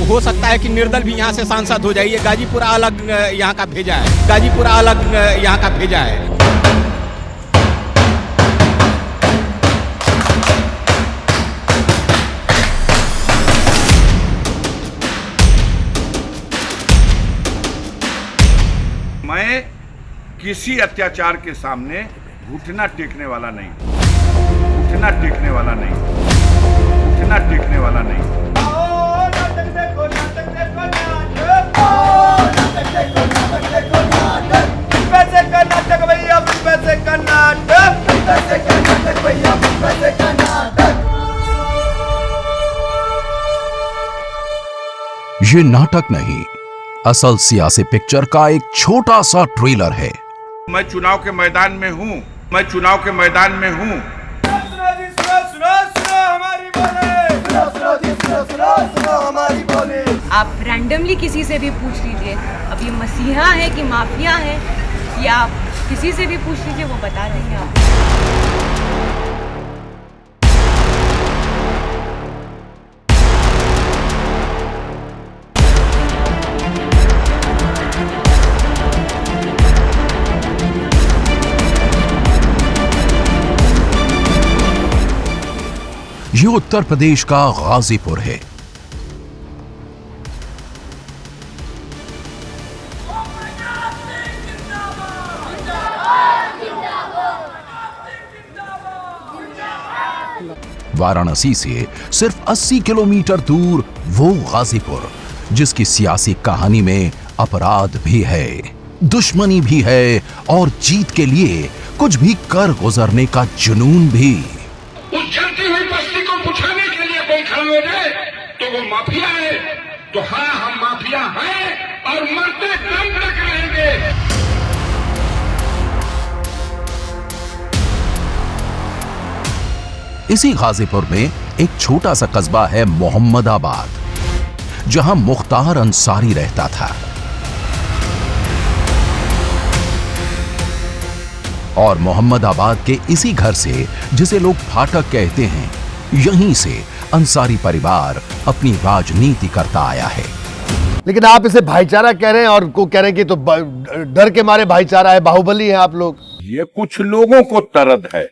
हो सकता है कि निर्दल भी यहाँ से सांसद हो जाइए। गाजीपुर अलग यहाँ का भेजा है, गाजीपुर अलग यहाँ का भेजा है। मैं किसी अत्याचार के सामने घुटना टेकने वाला नहीं, घुटना टेकने वाला नहीं, घुटना टेकने वाला नहीं। ये नाटक नहीं, असल सियासी पिक्चर का एक छोटा सा ट्रेलर है। मैं चुनाव के मैदान में हूँ, मैं चुनाव के मैदान में हूँ। आप रैंडमली किसी से भी पूछ लीजिए, अब ये मसीहा है कि माफिया है, या किसी से भी पूछ लीजिए, वो बता देंगे आपको। ये उत्तर प्रदेश का गाजीपुर है। वाराणसी से सिर्फ 80 किलोमीटर दूर वो गाजीपुर, जिसकी सियासी कहानी में अपराध भी है, दुश्मनी भी है और जीत के लिए कुछ भी कर गुजरने का जुनून भी। तो वो माफिया है, तो हाँ हम माफिया हैं और मरते दम तक रहेंगे। इसी गाजीपुर में एक छोटा सा कस्बा है मोहम्मदाबाद, जहां मुख्तार अंसारी रहता था। और मोहम्मदाबाद के इसी घर से, जिसे लोग फाटक कहते हैं, यहीं से अंसारी परिवार अपनी राजनीति करता आया है। लेकिन आप इसे भाईचारा कह रहे हैं और को कह रहे हैं कि तो डर के मारे भाईचारा है, बाहुबली है आप लोग। ये कुछ लोगों को तरद है।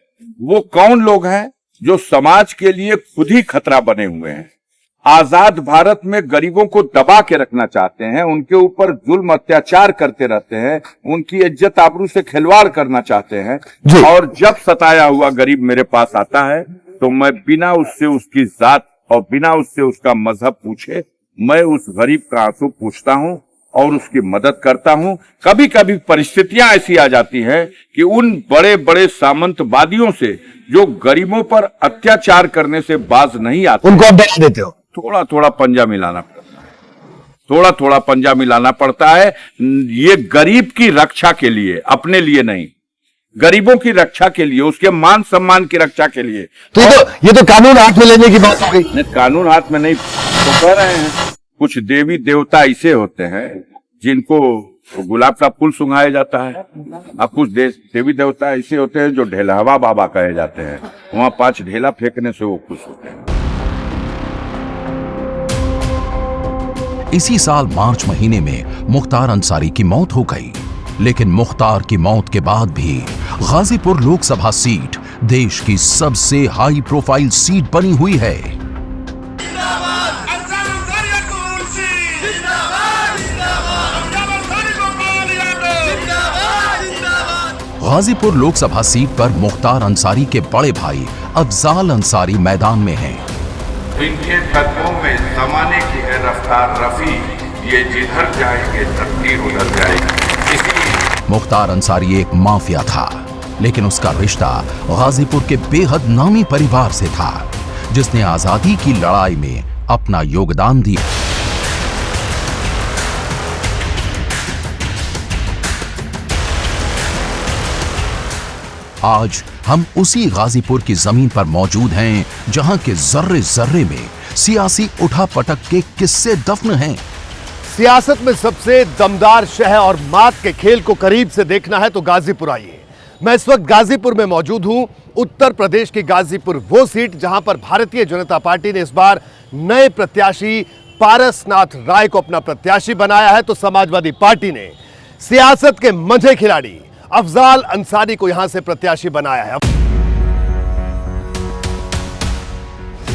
वो कौन लोग हैं जो समाज के लिए खुद ही खतरा बने हुए हैं, आजाद भारत में गरीबों को दबा के रखना चाहते हैं, उनके ऊपर जुल्म अत्याचार करते रहते हैं, उनकी इज्जत आबरू से खिलवाड़ करना चाहते हैं। और जब सताया हुआ गरीब मेरे पास आता है तो मैं बिना उससे उसकी जात और बिना उससे उसका मजहब पूछे, मैं उस गरीब का आंसू पूछता हूं और उसकी मदद करता हूं। कभी कभी परिस्थितियां ऐसी आ जाती हैं कि उन बड़े बड़े सामंतवादियों से जो गरीबों पर अत्याचार करने से बाज नहीं आते, उनको आप डरा देते हो। थोड़ा थोड़ा पंजा मिलाना पड़ता है, थोड़ा थोड़ा पंजा मिलाना पड़ता है। ये गरीब की रक्षा के लिए, अपने लिए नहीं, गरीबों की रक्षा के लिए, उसके मान सम्मान की रक्षा के लिए। तो ये तो कानून हाथ में लेने की बात हो गई। नहीं, कानून हाथ में नहीं तो कह रहे हैं। कुछ देवी देवता ऐसे होते हैं जिनको गुलाब का फूल सुंघाया जाता है, और कुछ देवी देवता ऐसे होते हैं जो ढेलहवा बाबा कहे जाते हैं। वहां 5 ढेला फेंकने से वो खुश होते हैं। इसी साल मार्च महीने में मुख्तार अंसारी की मौत हो गई, लेकिन मुख्तार की मौत के बाद भी गाजीपुर लोकसभा सीट देश की सबसे हाई प्रोफाइल सीट बनी हुई है। गाजीपुर लोकसभा सीट पर मुख्तार अंसारी के बड़े भाई अफजाल अंसारी मैदान में हैं। इनके कदमों में जमाने की है रफ्तार रफी, ये जिधर जाएंगे तकदीर उधर जाएगी। मुख्तार अंसारी एक माफिया था, लेकिन उसका रिश्ता गाजीपुर के बेहद नामी परिवार से था, जिसने आजादी की लड़ाई में अपना योगदान दिया। आज हम उसी गाजीपुर की जमीन पर मौजूद हैं, जहां के जर्रे जर्रे में सियासी उठापटक के किस्से दफन हैं। सियासत में सबसे दमदार शह और मात के खेल को करीब से देखना है तो गाजीपुर आइए। मैं इस वक्त गाजीपुर में मौजूद हूं, उत्तर प्रदेश की गाजीपुर, वो सीट जहां पर भारतीय जनता पार्टी ने इस बार नए प्रत्याशी पारसनाथ राय को अपना प्रत्याशी बनाया है, तो समाजवादी पार्टी ने सियासत के मंझे खिलाड़ी अफजाल अंसारी को यहां से प्रत्याशी बनाया है।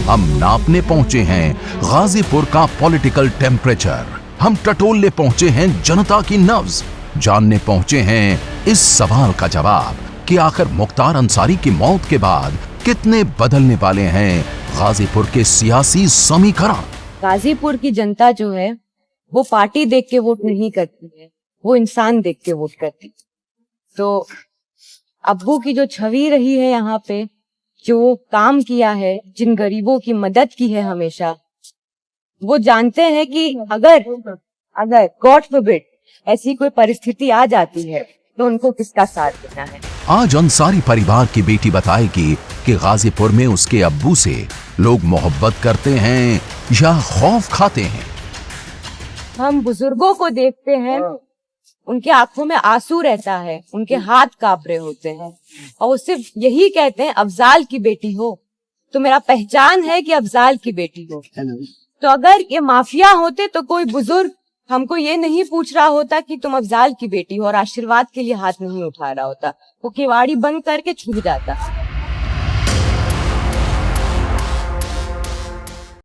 हम नापने पहुंचे हैं गाजीपुर का पॉलिटिकल टेम्परेचर। हम टटोलने पहुंचे हैं जनता की नब्ज। जानने पहुंचे हैं इस सवाल का जवाब कि आखिर मुख्तार अंसारी की मौत के बाद कितने बदलने वाले हैं गाजीपुर के सियासी समीकरण। गाजीपुर की जनता जो है वो पार्टी देख के वोट नहीं करती है, वो इंसान देख के वोट करती है। तो अब्बू की जो छवि रही है यहाँ पे, जो काम किया है, जिन गरीबों की मदद की है हमेशा, वो जानते हैं कि अगर गॉड फॉरबिड ऐसी कोई परिस्थिति आ जाती है तो उनको किसका साथ देना है। आज अंसारी परिवार की बेटी बताएगी कि गाजीपुर में उसके अब्बू से लोग मोहब्बत करते हैं या खौफ खाते हैं। हम बुजुर्गों को देखते हैं, उनके आंखों में आंसू रहता है, उनके हाथ कांप रहे होते हैं और वो सिर्फ यही कहते हैं अफजाल की बेटी हो तो मेरा पहचान है कि अफजाल की बेटी हो। तो अगर ये माफिया होते तो कोई बुजुर्ग हमको ये नहीं पूछ रहा होता कि तुम अफजाल की बेटी हो और आशीर्वाद के लिए हाथ नहीं उठा रहा होता, वो किवाड़ी बंद करके छुप जाता।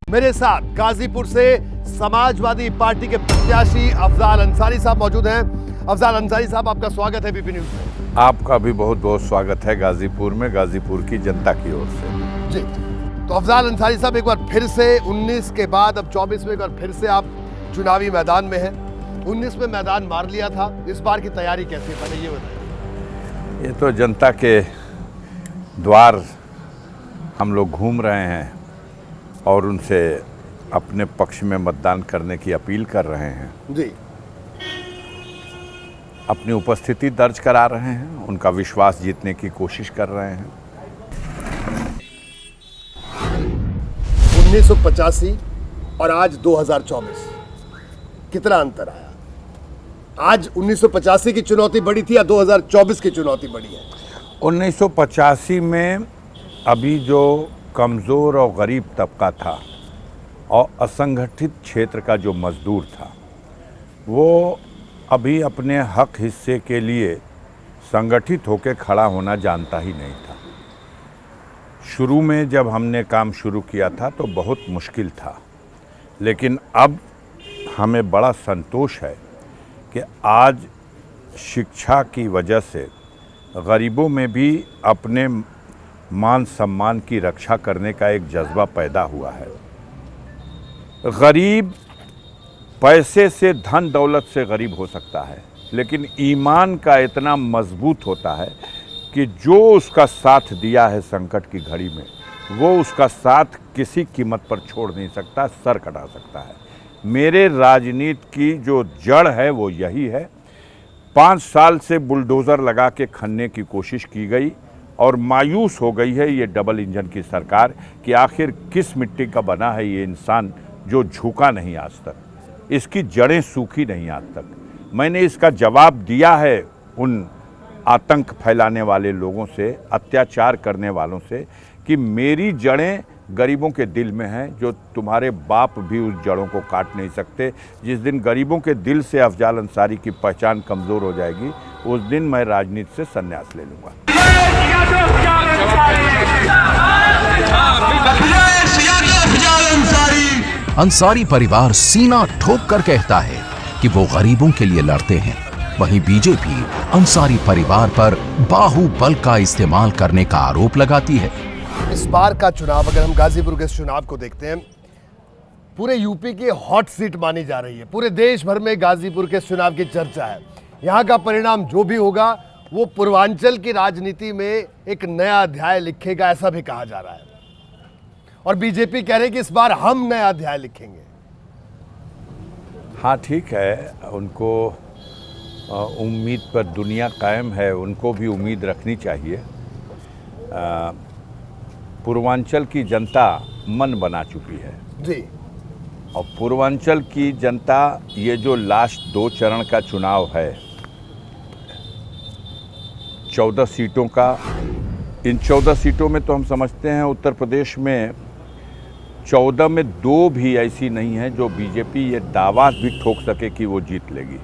मेरे साथ गाजीपुर से समाजवादी पार्टी के प्रत्याशी अफजाल अंसारी साहब मौजूद हैं। अफजाल अंसारी साहब, आपका स्वागत है बीपी न्यूज में। आपका भी बहुत बहुत स्वागत है गाजीपुर में, गाजीपुर की जनता की ओर से जी। तो अफजाल अंसारी साहब, एक बार फिर से 19 के बाद अब 24 में एक बार फिर से आप चुनावी मैदान में हैं। 19 में मैदान मार लिया था, इस बार की तैयारी कैसी है, पहले ये बताइए। ये तो जनता के द्वार हम लोग घूम रहे हैं और उनसे अपने पक्ष में मतदान करने की अपील कर रहे हैं जी। अपनी उपस्थिति दर्ज करा रहे हैं, उनका विश्वास जीतने की कोशिश कर रहे हैं। 1985 और आज 2024 कितना अंतर आया? आज 1985 की चुनौती बड़ी थी या 2024 की चुनौती बड़ी है? 1985 में अभी जो कमज़ोर और गरीब तबका था और असंगठित क्षेत्र का जो मजदूर था, वो अभी अपने हक हिस्से के लिए संगठित होकर खड़ा होना जानता ही नहीं था। शुरू में जब हमने काम शुरू किया था तो बहुत मुश्किल था, लेकिन अब हमें बड़ा संतोष है कि आज शिक्षा की वजह से गरीबों में भी अपने मान सम्मान की रक्षा करने का एक जज्बा पैदा हुआ है। गरीब पैसे से, धन दौलत से गरीब हो सकता है, लेकिन ईमान का इतना मजबूत होता है कि जो उसका साथ दिया है संकट की घड़ी में, वो उसका साथ किसी कीमत पर छोड़ नहीं सकता, सर कटा सकता है। मेरे राजनीति की जो जड़ है वो यही है। 5 साल से बुलडोज़र लगा के खनने की कोशिश की गई और मायूस हो गई है ये डबल इंजन की सरकार कि आखिर किस मिट्टी का बना है ये इंसान जो झुका नहीं आज तक, इसकी जड़ें सूखी नहीं आज तक। मैंने इसका जवाब दिया है उन आतंक फैलाने वाले लोगों से, अत्याचार करने वालों से, कि मेरी जड़ें गरीबों के दिल में हैं, जो तुम्हारे बाप भी उस जड़ों को काट नहीं सकते। जिस दिन गरीबों के दिल से अफजाल अंसारी की पहचान कमज़ोर हो जाएगी, उस दिन मैं राजनीति से संन्यास ले लूँगा। अंसारी परिवार सीना ठोक कर कहता है कि वो गरीबों के लिए लड़ते हैं। वहीं बीजेपी अंसारी परिवार पर बाहुबल का इस्तेमाल करने का आरोप लगाती है। इस बार का चुनाव, अगर हम गाजीपुर के इस चुनाव को देखते हैं, पूरे यूपी की हॉट सीट मानी जा रही है। पूरे देश भर में गाजीपुर के चुनाव की चर्चा है। यहाँ का परिणाम जो भी होगा वो पूर्वांचल की राजनीति में एक नया अध्याय लिखेगा, ऐसा भी कहा जा रहा है। और बीजेपी कह रही है कि इस बार हम नया अध्याय लिखेंगे। हाँ ठीक है, उनको उम्मीद पर दुनिया कायम है, उनको भी उम्मीद रखनी चाहिए। पूर्वांचल की जनता मन बना चुकी है जी, और पूर्वांचल की जनता ये जो लास्ट 2 चरण का चुनाव है, 14 सीटों का, इन 14 सीटों में तो हम समझते हैं उत्तर प्रदेश में 14 में 2 भी ऐसी नहीं है जो बीजेपी ये दावा भी ठोक सके कि वो जीत लेगी।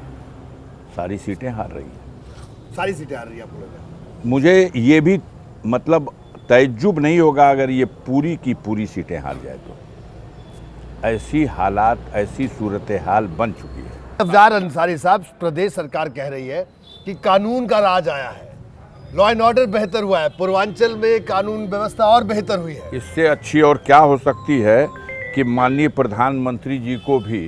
सारी सीटें हार रही हैं। सारी सीटें हार रही है आपको लग रहा है? मुझे ये भी मतलब तैज्जुब नहीं होगा अगर ये पूरी की पूरी सीटें हार जाए तो। ऐसी हालात, ऐसी सूरत हाल बन चुकी है। अफजार अंसारी साहब, प्रदेश सरकार कह रही है कि कानून का राज आया है, लॉ एंड ऑर्डर बेहतर हुआ है, पूर्वांचल में कानून व्यवस्था और बेहतर हुई है। इससे अच्छी और क्या हो सकती है कि माननीय प्रधानमंत्री जी को भी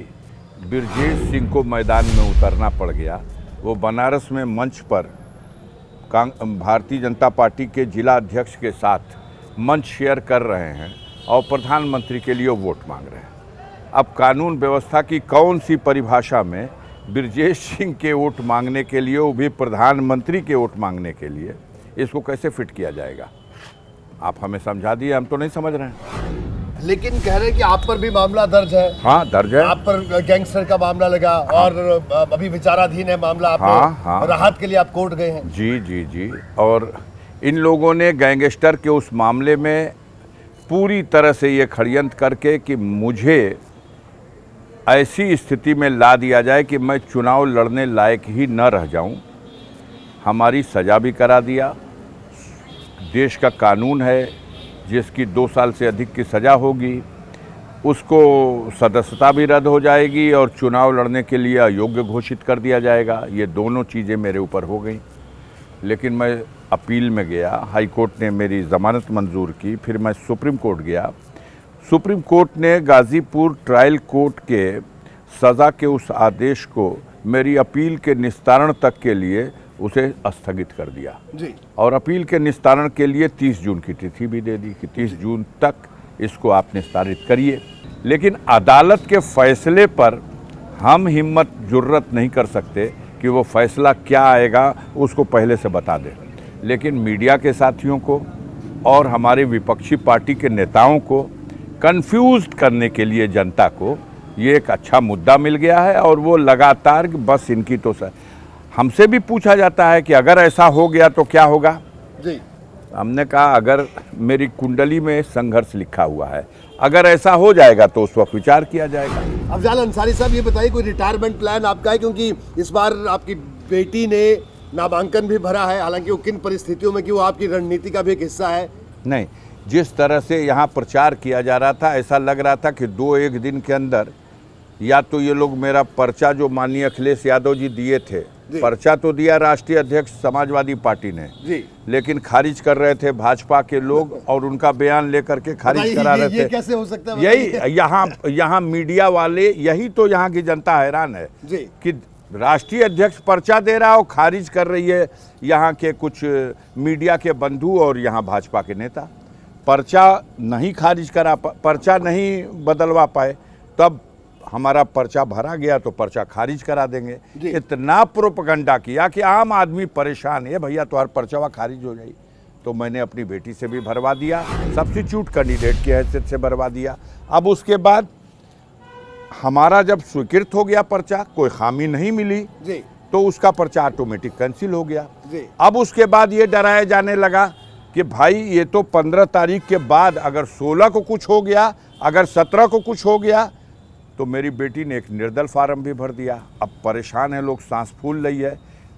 ब्रजेश सिंह को मैदान में उतरना पड़ गया। वो बनारस में मंच पर भारतीय जनता पार्टी के जिला अध्यक्ष के साथ मंच शेयर कर रहे हैं और प्रधानमंत्री के लिए वोट मांग रहे हैं। अब कानून व्यवस्था की कौन सी परिभाषा में ब्रजेश सिंह के वोट मांगने के लिए, वो भी प्रधानमंत्री के वोट मांगने के लिए, इसको कैसे फिट किया जाएगा? आप हमें समझा दिए, हम तो नहीं समझ रहे हैं। लेकिन कह रहे हैं कि आप पर भी मामला दर्ज है। हाँ, दर्ज है। आप पर गैंगस्टर का मामला लगा और अभी विचाराधीन है मामला। आप हाँ। राहत के लिए आप कोर्ट गए हैं। जी। और इन लोगों ने गैंगस्टर के उस मामले में पूरी तरह से ये षड्यंत्र करके कि मुझे ऐसी स्थिति में ला दिया जाए कि मैं चुनाव लड़ने लायक ही न रह जाऊं। हमारी सज़ा भी करा दिया। देश का कानून है जिसकी 2 साल से अधिक की सज़ा होगी, उसको सदस्यता भी रद्द हो जाएगी और चुनाव लड़ने के लिए अयोग्य घोषित कर दिया जाएगा। ये दोनों चीज़ें मेरे ऊपर हो गई। लेकिन मैं अपील में गया, हाई कोर्ट ने मेरी ज़मानत मंजूर की, फिर मैं सुप्रीम कोर्ट गया। सुप्रीम कोर्ट ने गाज़ीपुर ट्रायल कोर्ट के सज़ा के उस आदेश को मेरी अपील के निस्तारण तक के लिए उसे स्थगित कर दिया जी। और अपील के निस्तारण के लिए 30 जून की तिथि भी दे दी कि 30 जून तक इसको आप निस्तारित करिए। लेकिन अदालत के फैसले पर हम हिम्मत जुर्रत नहीं कर सकते कि वो फैसला क्या आएगा उसको पहले से बता दें। लेकिन मीडिया के साथियों को और हमारे विपक्षी पार्टी के नेताओं को कंफ्यूज करने के लिए जनता को ये एक अच्छा मुद्दा मिल गया है और वो लगातार बस इनकी तो हमसे भी पूछा जाता है कि अगर ऐसा हो गया तो क्या होगा जी। हमने कहा अगर मेरी कुंडली में संघर्ष लिखा हुआ है, अगर ऐसा हो जाएगा तो उस वक्त विचार किया जाएगा। अफजाल अंसारी साहब, ये बताइए कोई रिटायरमेंट प्लान आपका है? क्योंकि इस बार आपकी बेटी ने नामांकन भी भरा है, हालांकि वो किन परिस्थितियों में कि वो आपकी रणनीति का भी एक हिस्सा है। नहीं, जिस तरह से यहाँ प्रचार किया जा रहा था, ऐसा लग रहा था कि 2-1 दिन के अंदर या तो ये लोग मेरा पर्चा जो माननीय अखिलेश यादव जी दिए थे, पर्चा तो दिया राष्ट्रीय अध्यक्ष समाजवादी पार्टी ने जी, लेकिन खारिज कर रहे थे भाजपा के लोग और उनका बयान लेकर के खारिज करा रहे थे। ये कैसे हो सकता है? यही यहाँ मीडिया वाले, यही तो यहाँ की जनता हैरान है जी कि राष्ट्रीय अध्यक्ष पर्चा दे रहा है और खारिज कर रही है यहाँ के कुछ मीडिया के बंधु और यहाँ भाजपा के नेता। पर्चा नहीं खारिज करा, पर्चा नहीं बदलवा पाए, तब हमारा पर्चा भरा गया तो पर्चा खारिज करा देंगे। इतना प्रोपगंडा किया कि आम आदमी परेशान है, भैया तो हर पर्चा खारिज हो जाए। तो मैंने अपनी बेटी से भी भरवा दिया, सब्स्टिट्यूट कैंडिडेट की हैसियत से भरवा दिया। अब उसके बाद हमारा जब स्वीकृत हो गया पर्चा, कोई खामी नहीं मिली जी, तो उसका पर्चा ऑटोमेटिक कैंसिल हो गया जी। अब उसके बाद ये डराया जाने लगा कि भाई ये तो 15 तारीख के बाद अगर 16 को कुछ हो गया, अगर 17 को कुछ हो गया, तो मेरी बेटी ने एक निर्दल फार्म भी भर दिया। अब परेशान है लोग, सांस फूल रही है।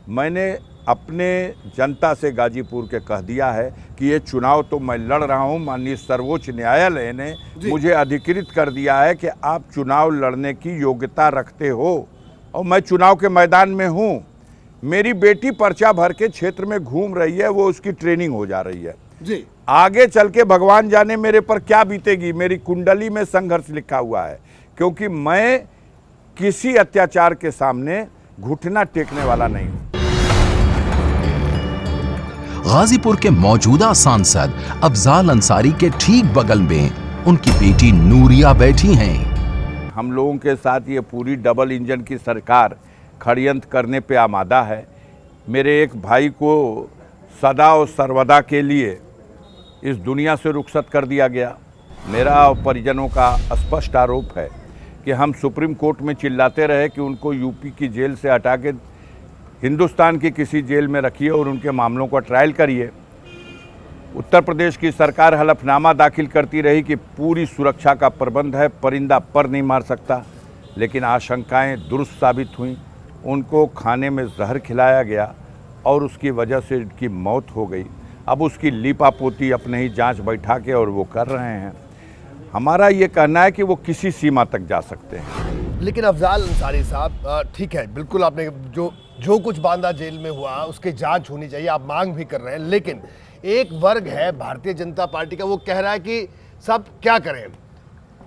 मैंने अपने जनता से गाजीपुर के कह दिया है कि ये चुनाव तो मैं लड़ रहा हूँ, माननीय सर्वोच्च न्यायालय ने मुझे अधिकृत कर दिया है कि आप चुनाव लड़ने की योग्यता रखते हो और मैं चुनाव के मैदान में हूँ। मेरी बेटी पर्चा भर के क्षेत्र में घूम रही है, वो उसकी ट्रेनिंग हो जा रही है जी। आगे चल के भगवान जाने मेरे पर क्या बीतेगी। मेरी कुंडली में संघर्ष लिखा हुआ है, क्योंकि मैं किसी अत्याचार के सामने घुटना टेकने वाला नहीं हूं। गाजीपुर के मौजूदा सांसद अफजाल अंसारी के ठीक बगल में उनकी बेटी नूरिया बैठी हैं। हम लोगों के साथ ये पूरी डबल इंजन की सरकार षड्यंत्र करने पे आमादा है। मेरे एक भाई को सदा और सर्वदा के लिए इस दुनिया से रुखसत कर दिया गया। मेरा और परिजनों का स्पष्ट आरोप है कि हम सुप्रीम कोर्ट में चिल्लाते रहे कि उनको यूपी की जेल से हटा के हिंदुस्तान की किसी जेल में रखिए और उनके मामलों का ट्रायल करिए। उत्तर प्रदेश की सरकार हलफनामा दाखिल करती रही कि पूरी सुरक्षा का प्रबंध है, परिंदा पर नहीं मार सकता, लेकिन आशंकाएं दुरुस्त साबित हुई। उनको खाने में जहर खिलाया गया और उसकी वजह से उनकी मौत हो गई। अब उसकी लीपापोती अपने ही जांच बैठा के और वो कर रहे हैं। हमारा ये कहना है कि वो किसी सीमा तक जा सकते हैं। लेकिन अफजाल अंसारी साहब, ठीक है, बिल्कुल आपने जो कुछ बांदा जेल में हुआ उसकी जांच होनी चाहिए, आप मांग भी कर रहे हैं, लेकिन एक वर्ग है भारतीय जनता पार्टी का, वो कह रहा है कि सब क्या करें,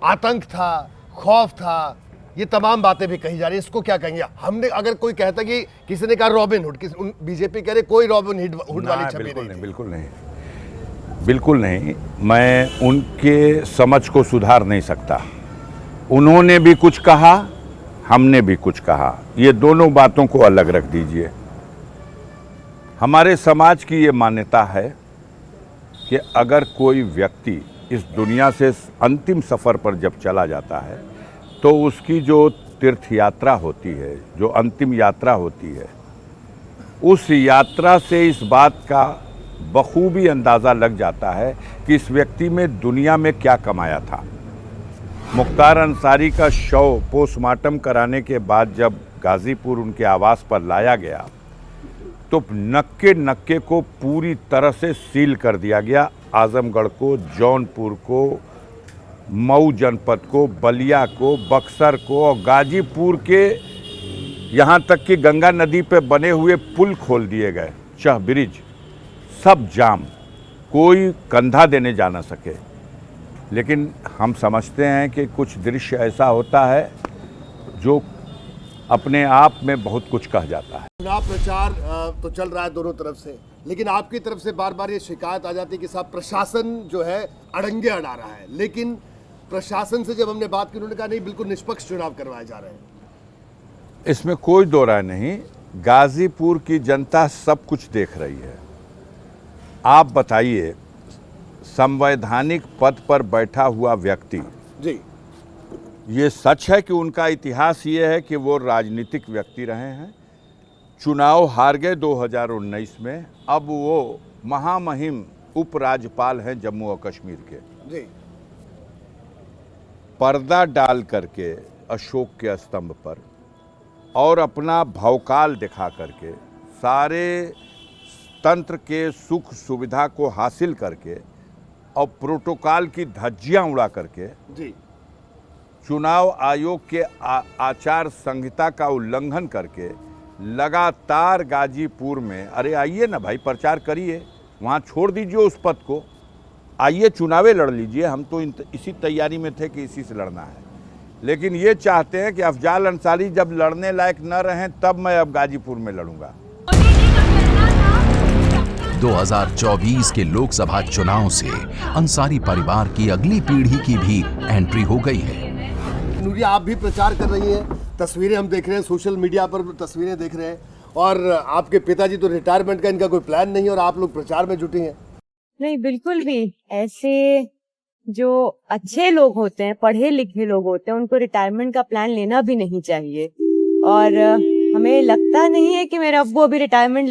आतंक था, खौफ था, ये तमाम बातें भी कही जा रही है, इसको क्या कहेंगे? हमने अगर कोई कहता कि किसी ने कहा रॉबिन हुड, बीजेपी कह रहे कोई रॉबिन हुड वाली छवि नहीं थी। बिल्कुल नहीं, बिल्कुल नहीं। मैं उनके समझ को सुधार नहीं सकता। उन्होंने भी कुछ कहा, हमने भी कुछ कहा, ये दोनों बातों को अलग रख दीजिए। हमारे समाज की ये मान्यता है कि अगर कोई व्यक्ति इस दुनिया से अंतिम सफ़र पर जब चला जाता है तो उसकी जो तीर्थ यात्रा होती है, जो अंतिम यात्रा होती है, उस यात्रा से इस बात का बखूबी अंदाज़ा लग जाता है कि इस व्यक्ति में दुनिया में क्या कमाया था। मुख्तार अंसारी का शव पोस्टमार्टम कराने के बाद जब गाज़ीपुर उनके आवास पर लाया गया तो नक्के नक्के को पूरी तरह से सील कर दिया गया। आजमगढ़ को, जौनपुर को, मऊ जनपद को, बलिया को, बक्सर को और गाजीपुर के यहाँ तक कि गंगा नदी पे बने हुए पुल खोल दिए गए, चह ब्रिज सब जाम, कोई कंधा देने जा ना सके। लेकिन हम समझते हैं कि कुछ दृश्य ऐसा होता है जो अपने आप में बहुत कुछ कह जाता है। चुनाव प्रचार तो चल रहा है दोनों तरफ से, लेकिन आपकी तरफ से बार बार ये शिकायत आ जाती है कि साहब प्रशासन जो है अड़ंगे अड़ा रहा है, लेकिन प्रशासन से जब हमने बात की उन्होंने कहा नहीं, बिल्कुल निष्पक्ष चुनाव करवाए जा रहे हैं। इसमें कोई दो राय नहीं, गाजीपुर की जनता सब कुछ देख रही है। आप बताइए, संवैधानिक पद पर बैठा हुआ व्यक्ति जी, ये सच है कि उनका इतिहास ये है कि वो राजनीतिक व्यक्ति रहे हैं, चुनाव हार गए 2019 में, अब वो महामहिम उपराज्यपाल हैं जम्मू और कश्मीर के। जी, पर्दा डाल करके अशोक के स्तंभ पर और अपना भौकाल दिखा करके सारे तंत्र के सुख सुविधा को हासिल करके और प्रोटोकॉल की धज्जियां उड़ा करके जी, चुनाव आयोग के आचार संहिता का उल्लंघन करके लगातार गाजीपुर में, अरे आइए ना भाई, प्रचार करिए, वहाँ छोड़ दीजिए उस पद को, आइए चुनावे लड़ लीजिए। हम तो इसी तैयारी में थे कि इसी से लड़ना है, लेकिन ये चाहते हैं कि अफजाल अंसारी जब लड़ने लायक न रहें तब मैं अब गाजीपुर में लड़ूंगा। 2024 के लोकसभा चुनाव से अंसारी परिवार की अगली पीढ़ी की भी एंट्री हो गई है। नूरिया, आप भी प्रचार कर रही हैं, तस्वीरें हम देख रहे हैं, सोशल मीडिया पर तस्वीरें देख रहे हैं, और आपके पिताजी तो रिटायरमेंट का इनका कोई प्लान नहीं, और आप लोग प्रचार में जुटी हैं। नहीं, बिल्कुल भी। ऐसे जो अच्छे लोग होते हैं, पढ़े लिखे लोग होते हैं, उनको रिटायरमेंट का प्लान लेना भी नहीं चाहिए। और हमें लगता नहीं है कि मेरे अब्बू अभी रिटायरमेंट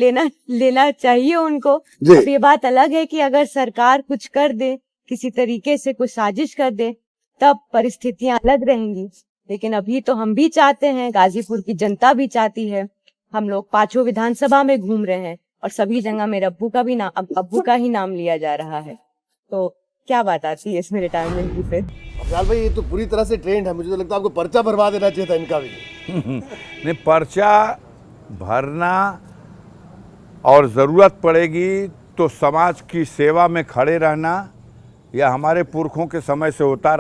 लेना चाहिए उनको। अब ये बात अलग है कि अगर सरकार कुछ कर दे, किसी तरीके से कुछ साजिश कर दे, तब परिस्थितियां अलग रहेंगी। लेकिन अभी तो हम भी चाहते हैं, गाजीपुर की जनता भी चाहती है। हम लोग 5 विधानसभा में घूम रहे हैं और सभी जगह मेरे अब्बू का ही नाम लिया जा रहा है। तो क्या बात आती है इसमें रिटायरमेंट की? फिर अफजाल भाई, ये तो पूरी तरह से ट्रेंड है, मुझे तो लगता है आपको पर्चा भरवा देना चाहिए था इनका भी। नहीं, पर्चा भरना और ज़रूरत पड़ेगी तो समाज की सेवा में खड़े रहना, यह हमारे पुरखों के समय से होता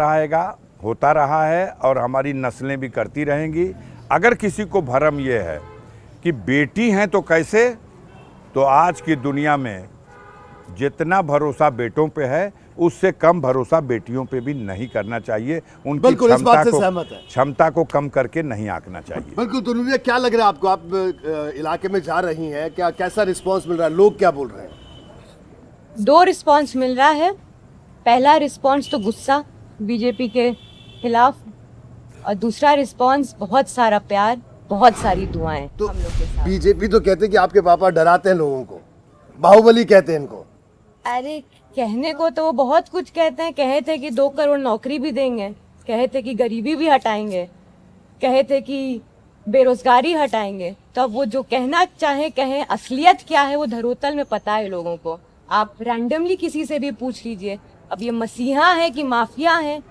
रहा है और हमारी नस्लें भी करती रहेंगी। अगर किसी को भरम ये है कि बेटी हैं तो कैसे, तो आज की दुनिया में जितना भरोसा बेटों पे है उससे कम भरोसा बेटियों पे भी नहीं करना चाहिए। उनकी क्षमता को कम करके नहीं आंकना चाहिए। बिल्कुल। तो नूरिया, क्या लग रहा है आपको, आप इलाके में जा रही हैं, क्या कैसा रिस्पांस मिल रहा है, लोग क्या बोल रहे हैं? 2 रिस्पांस मिल रहा है। पहला रिस्पांस तो गुस्सा बीजेपी के खिलाफ, और दूसरा रिस्पांस बहुत सारा प्यार, बहुत सारी दुआएं। तो हम लोग के साथ। बीजेपी तो कहते हैं कि आपके पापा डराते हैं लोगों को, बाहुबली कहते हैं इनको, अरे कहने को तो वो बहुत कुछ कहते हैं। कहे थे कि 2 करोड़ नौकरी भी देंगे, कहे थे कि गरीबी भी हटाएंगे, कहे थे कि बेरोजगारी हटाएंगे। तो अब वो जो कहना चाहे कहें, असलियत क्या है वो धरोतल में पता है लोगों को। आप रैंडमली किसी से भी पूछ लीजिए, अब ये मसीहा है कि माफिया है,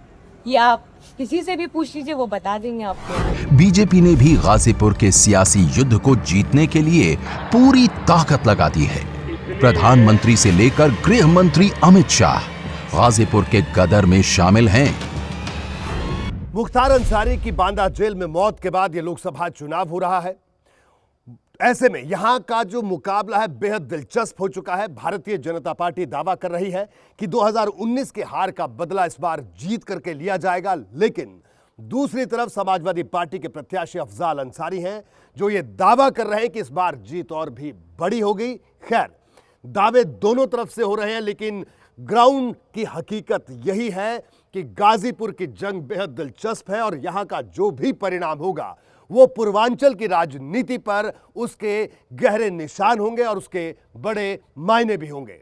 या आप किसी से भी पूछ लीजिए, वो बता देंगे आपको। बीजेपी ने भी गाजीपुर के सियासी युद्ध को जीतने के लिए पूरी ताकत लगा दी है। प्रधानमंत्री से लेकर गृह मंत्री अमित शाह गाजीपुर के गदर में शामिल हैं। मुख्तार अंसारी की बांदा जेल में मौत के बाद ये लोकसभा चुनाव हो रहा है। ऐसे में यहां का जो मुकाबला है बेहद दिलचस्प हो चुका है। भारतीय जनता पार्टी दावा कर रही है कि 2019 के हार का बदला इस बार जीत करके लिया जाएगा, लेकिन दूसरी तरफ समाजवादी पार्टी के प्रत्याशी अफजाल अंसारी हैं जो ये दावा कर रहे हैं कि इस बार जीत और भी बड़ी होगी। खैर, दावे दोनों तरफ से हो रहे हैं, लेकिन ग्राउंड की हकीकत यही है कि गाजीपुर की जंग बेहद दिलचस्प है और यहां का जो भी परिणाम होगा वो पूर्वांचल की राजनीति पर उसके गहरे निशान होंगे और उसके बड़े मायने भी होंगे।